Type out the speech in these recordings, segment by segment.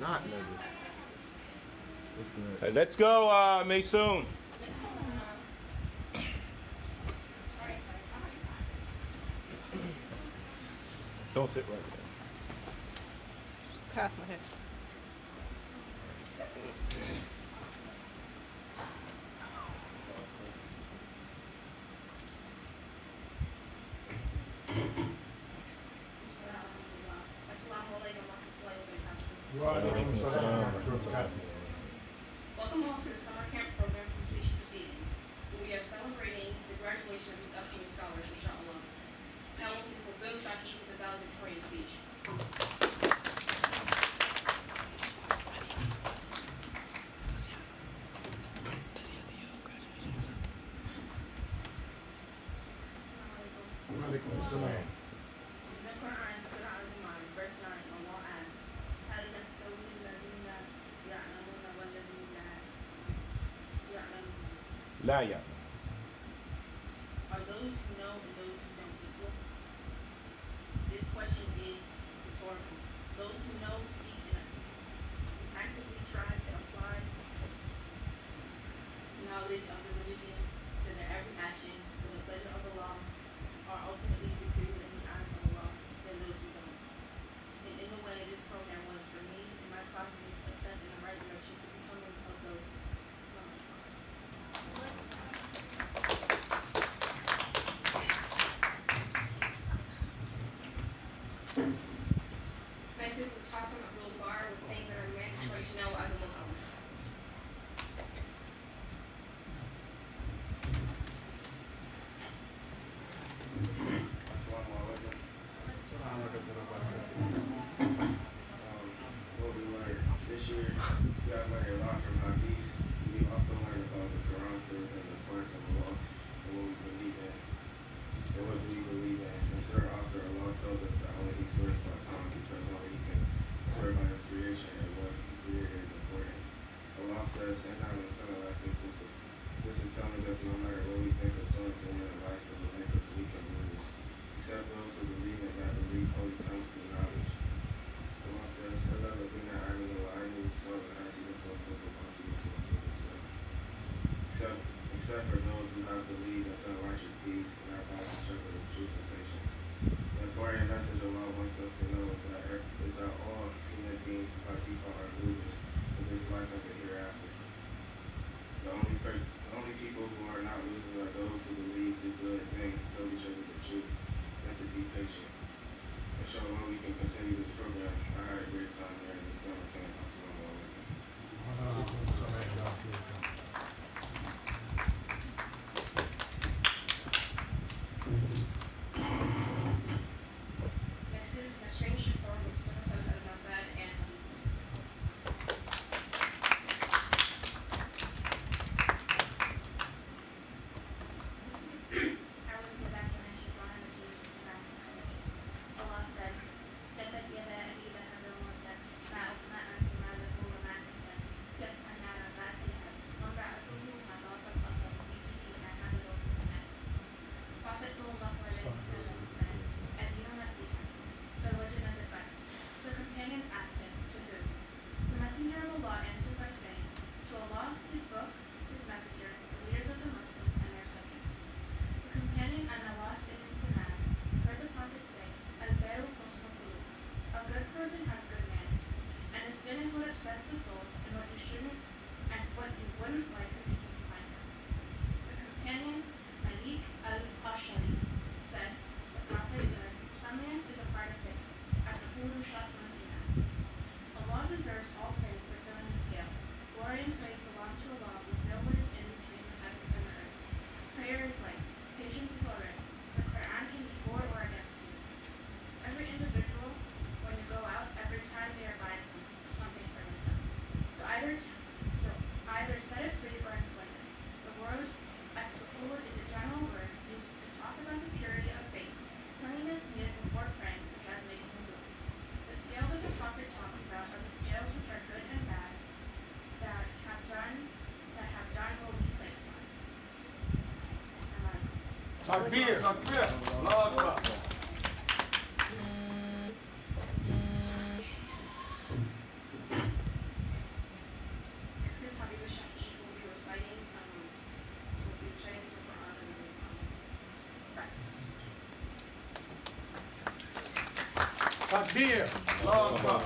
not nervous. It's good. Hey, let's go, Maysoon. Don't sit right there. Pass my head. Welcome all to the summer camp program completion proceedings, where we are celebrating the graduation of these upcoming scholars, inshallah. Now we'll fulfill Shahid with a valedictorian speech. Verse 9, Allah asks, هل يستوي الذين يعلمون والذين لا يعلمون? لا يا. Are those who know and those who don't equal? This question is rhetorical. Those who know, seek, and actively try to apply knowledge of the religion to their every action for the pleasure of Allah are ultimately superior in the eyes of Allah than those who don't. And in a way, this program was for me and my classmates a step in the right direction to becoming of those. Next is Mutassim Abdul Bar with things that are mandatory to know as a Muslim. What we learned this year, we got to learn a lot from Hadith. We also learned about the Quran says and the parts of Allah and what we believe in. So what do we believe in? And Surah also Allah tells us that only He swears by time because only He can swear by His creation and what He created is important. Allah says, and now in some of life inclusive. This is telling us no matter what we think of doing to win in life, it will make us weak and losers. Except those who believe in that belief only comes through knowledge. Allah says, فَلَا الَّذِينَ آمَنُوا وَعَمِلُوا الصَّالِحَاتِ وَتَوَصَّوْا بِالْحَقِّ وَتَوَصَّوْا بِالصَّبْرِ. Except for those who have believed and done righteous deeds and have followed the shepherd of truth and patience. The important message Allah wants us to know is that all human beings by default are losers in this life and the hereafter. The only people who are not losers are those who believe, do good things, tell each other the truth, and to be patient. Inshallah, we can continue this program. I had a great time here in the summer camp. Assalamu alaikum. Next is Nasreen Shakur with Sunnat al-Masad and Hadith. Allah said, تبت يدا أبي لهب وتب ما أغنى عنه ماله وما كسب سيصلى نارا ذات لهب وامرأته حمالة الحطب في جيدها حبل من مسد. Prophet sallallahu alaihi wasallam said, "Adinu nasiha," the religion as advice. So the companions asked him, "To who?" The messenger of Allah answered by saying, "To Allah, His book, His messenger, the leaders of the Muslims, and their subjects." The companion An-Nawas ibn Sinan heard the Prophet say, "Al-Baru husnul khuluq." A good person has good manners, and a sin is what upsets the soul and what you shouldn't and what you wouldn't like the people to find out. The companion Malik al-Ashari said, the Prophet said, "Cleanliness is a part of faith. At-tahuru shatrul iman." Allah deserves all praise for filling the scale. Glory and praise belong to Allah who fill what is in between the heavens and the earth. Prayer is light. Patience is already. The Quran can be for or against you. Every individual, when you go out, every time they are buying something for themselves. So either set it free or enslave it. The word at-tuhur is a general word used to talk about the purity of faith, cleanliness needed before praying, such as making wudu. The scale that the Prophet talks about are the scales which are good and bad that have done will be placed on. Takbir, takbir. Allahu Akbar. Takbir. Allahu Akbar.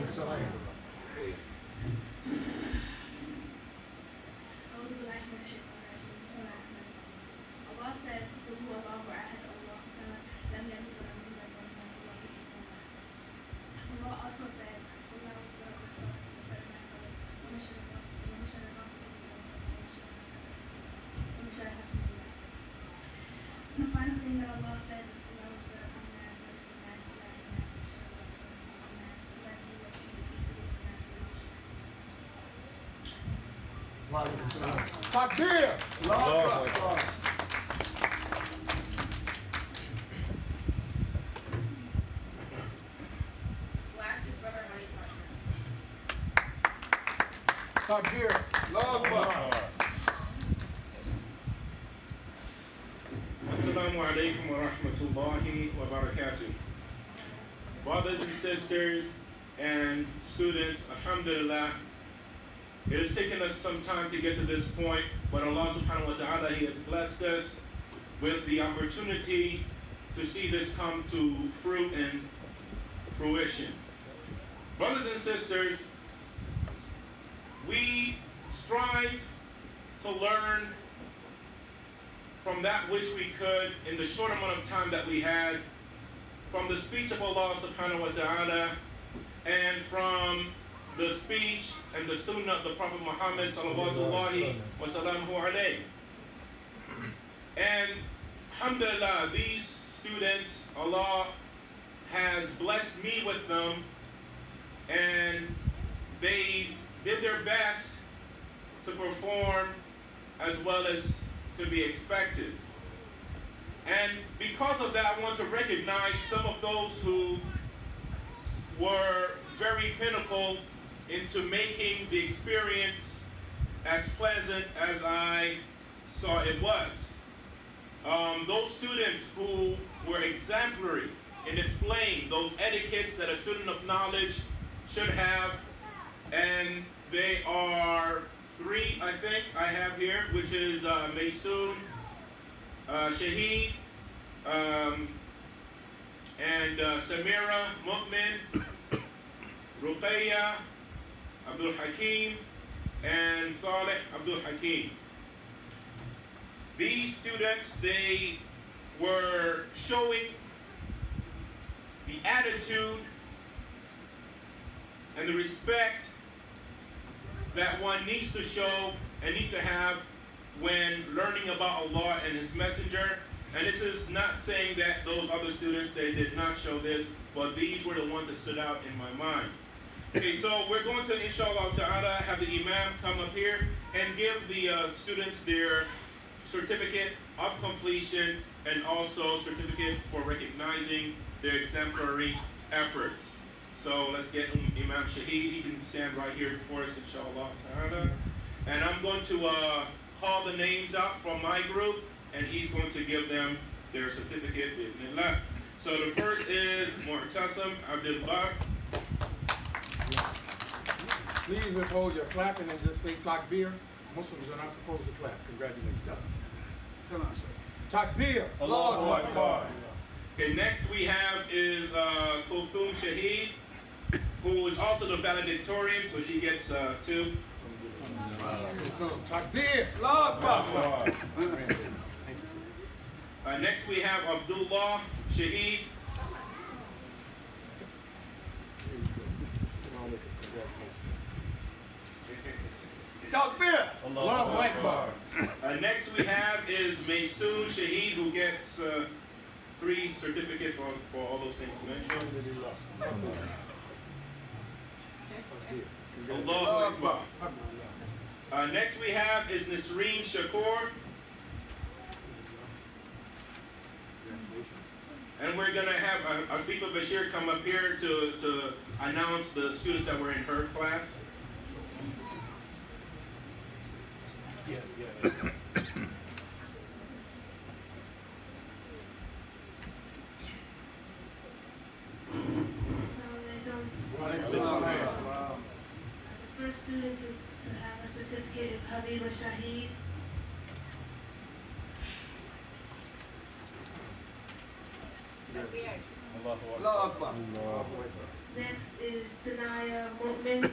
Assalamualaikum. Allah says, Allah also says, the final thing that Allah says is, Takbir. Allahu Akbar. Last is Brother Honey Partner. Takbir. Allahu Akbar. Assalamu alaikum wa rahmatullahi wa barakatuh. Brothers and sisters and students, alhamdulillah, it has taken us some time to get to this point, but Allah subhanahu wa ta'ala, He has blessed us with the opportunity to see this come to fruit and fruition. Brothers and sisters, we strived to learn from that which we could in the short amount of time that we had, from the speech of Allah subhanahu wa ta'ala, and from the speech and the sunnah of the Prophet Muhammad sallallahu wa sallamu alayhi. And alhamdulillah, these students, Allah has blessed me with them, and they did their best to perform as well as could be expected. And because of that, I want to recognize some of those who were very pinnacle into making the experience as pleasant as I saw it was. Those students who were exemplary in displaying those etiquettes that a student of knowledge should have, and they are three, I think, I have here, which is Maysoon, Shaheed, and Samira, Mu'min, Ruqayya, Abdul Hakim, and Saleh Abdul Hakim. These students, they were showing the attitude and the respect that one needs to show and need to have when learning about Allah and His Messenger. And this is not saying that those other students, they did not show this, but these were the ones that stood out in my mind. Okay, so we're going to, inshallah ta'ala, have the Imam come up here and give the students their certificate of completion and also certificate for recognizing their exemplary efforts. So let's get Imam Shaheed. He can stand right here for us, inshallah ta'ala. And I'm going to call the names out from my group, and he's going to give them their certificate. Bismillah. So the first is Mu'tasim Abdul Bar. Please withhold your clapping and just say Takbir. Muslims are not supposed to clap. Congratulations. Takbir. Allahu Akbar. Okay, next we have is Kulthum Shaheed, who is also the valedictorian, so she gets two. Takbir. Allahu Akbar. Next we have Abdullah Shaheed. Takbir. Allahu Akbar. Next we have is Maysoon Shaheed, who gets 3 certificates for all those things mentioned. Allahu Akbar. Next we have is Nisreen Shakur. And we're going to have Afifa Bashir come up here to announce the students that were in her class. The first student to have her certificate is Habiba Shaheed. Allahu Akbar. Next is Sanaya Mu'min.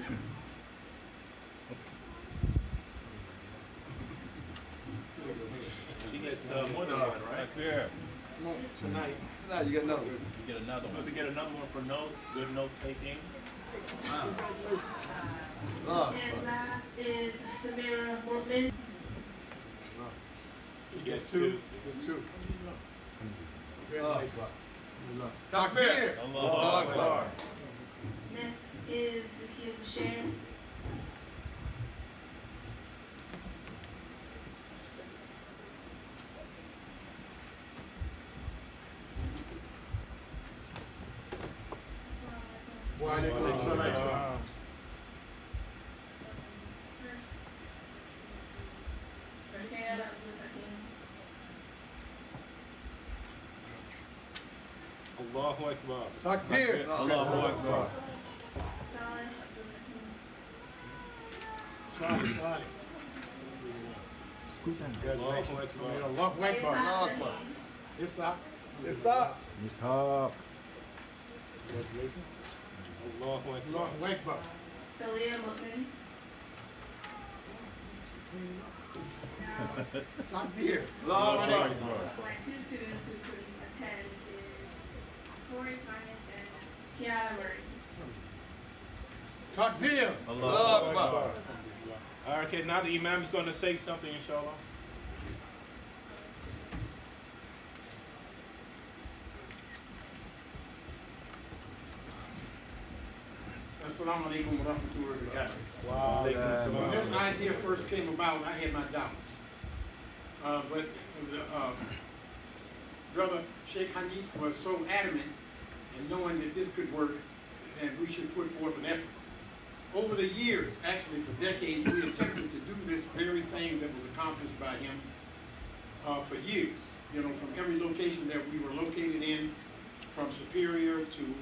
She gets more than one, right? Yeah. No, tonight. Now you got another one. You get another Supposed one. to get another one for notes, good note taking. Allahu And Akbar. last is Samira Mu'min. She gets Two. two. There's two. Allahu Congratulations. Akbar. Takbir. Allahu Akbar. Next is Zakia Bashir. Wa alaikum assalam. Allahu Akbar. Takbir. Allahu Akbar. Salih, Salih. Allahu Akbar. Allahu Akbar. Allahu Akbar. Ishaq. Ishaq. Congratulations. Allahu Akbar. Allahu Akbar. Salia Mu'min. Takbir. Allahu Akbar. My two students who couldn't attend is Tori Finance and Tiara Murray. Takbir. Allahu Akbar. All right, okay, now the Imam is going to say something, inshallah. Assalamu alaikum wa rahmatullahi wa barakatuh. Wow. When this idea first came about, I had my doubts. But Brother Sheikh Hanif was so adamant in knowing that this could work and we should put forth an effort. Over the years, actually for decades, we attempted to do this very thing that was accomplished by him for years. You know, from every location that we were located in, from Superior to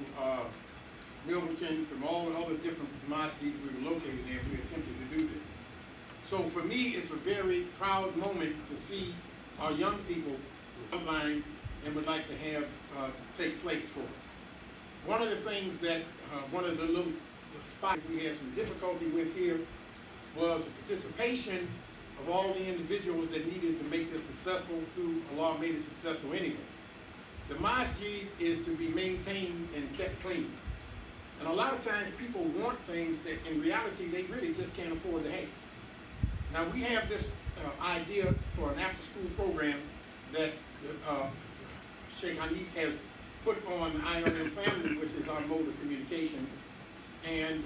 Milverton, from all the other different mosques we were located in, we attempted to do this. So for me, it's a very proud moment to see our young people outline and would like to have take place for us. One of the things that, one of the little spots we had some difficulty with here was the participation of all the individuals that needed to make this successful through Allah made it successful anyway. The masjid is to be maintained and kept clean. And a lot of times people want things that in reality they really just can't afford to have. Now we have this idea for an after-school program that Sheikh Hanif has put on IRM Family, which is our mode of communication. And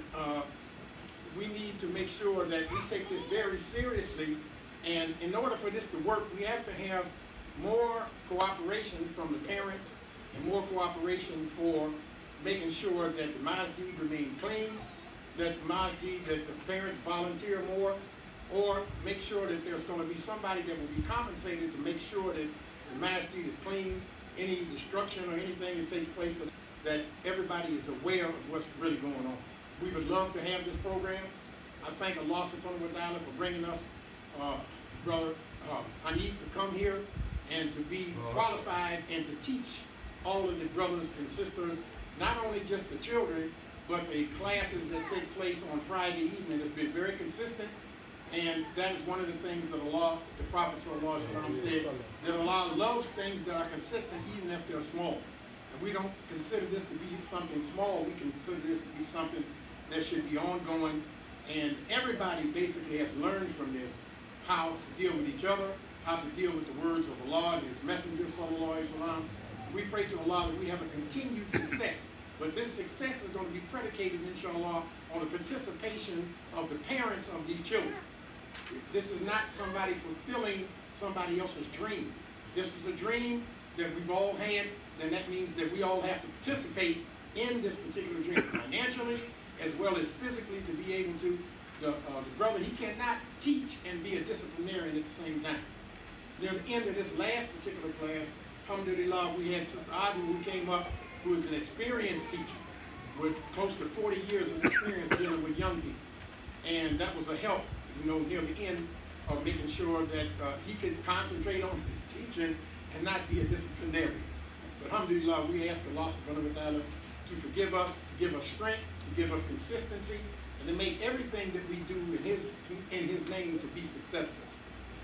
we need to make sure that we take this very seriously. And in order for this to work, we have to have more cooperation from the parents and more cooperation for making sure that the masjid remain clean, that the masjid, that the parents volunteer more, or make sure that there's going to be somebody that will be compensated to make sure that the masjid is clean, any destruction or anything that takes place, that everybody is aware of what's really going on. We would love to have this program. I thank Allah subhanahu wa ta'ala for bringing us Brother Hanif to come here and to be qualified and to teach all of the brothers and sisters, not only just the children, but the classes that take place on Friday evening. It's been very consistent, and that is one of the things that Allah, the Prophet sallallahu alaihi wasallam said, that Allah loves things that are consistent even if they're small. And we don't consider this to be something small, we consider this to be something that should be ongoing, and everybody basically has learned from this how to deal with each other, how to deal with the words of Allah and His Messenger sallallahu alaihi wasallam. We pray to Allah that we have a continued success, but this success is going to be predicated, inshallah, on the participation of the parents of these children. This is not somebody fulfilling somebody else's dream. This is a dream that we've all had, then that means that we all have to participate in this particular dream financially as well as physically to be able to. The brother, he cannot teach and be a disciplinarian at the same time. Near the end of this last particular class, alhamdulillah, we had Sister Audrey who came up, who is an experienced teacher with close to 40 years of experience dealing with young people. And that was a help, you know, near the end of making sure that he could concentrate on his teaching and not be a disciplinarian. But alhamdulillah, we ask Allah subhanahu wa ta'ala to forgive us, to give us strength, to give us consistency, and to make everything that we do in His name to be successful.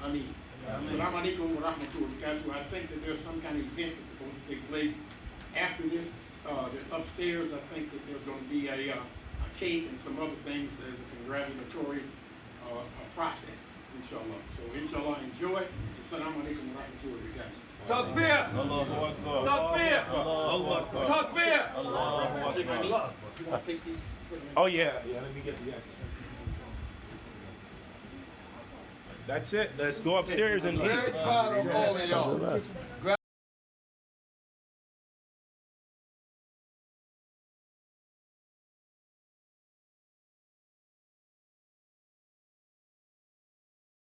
Ameen. Assalamu alaikum wa rahmatullahi wa barakatuh. I think that there's some kind of event that's supposed to take place after this. There's upstairs, I think that there's going to be a cake and some other things as a congratulatory process, inshallah. So inshallah, enjoy. Assalamu alaikum wa rahmatullahi wa barakatuh. Takbir! Takbir! Takbir! Sheikh Hamid, you want to take these? Oh yeah, let me get the X. That's it. Let's go upstairs and eat. Very proud of all of y'all.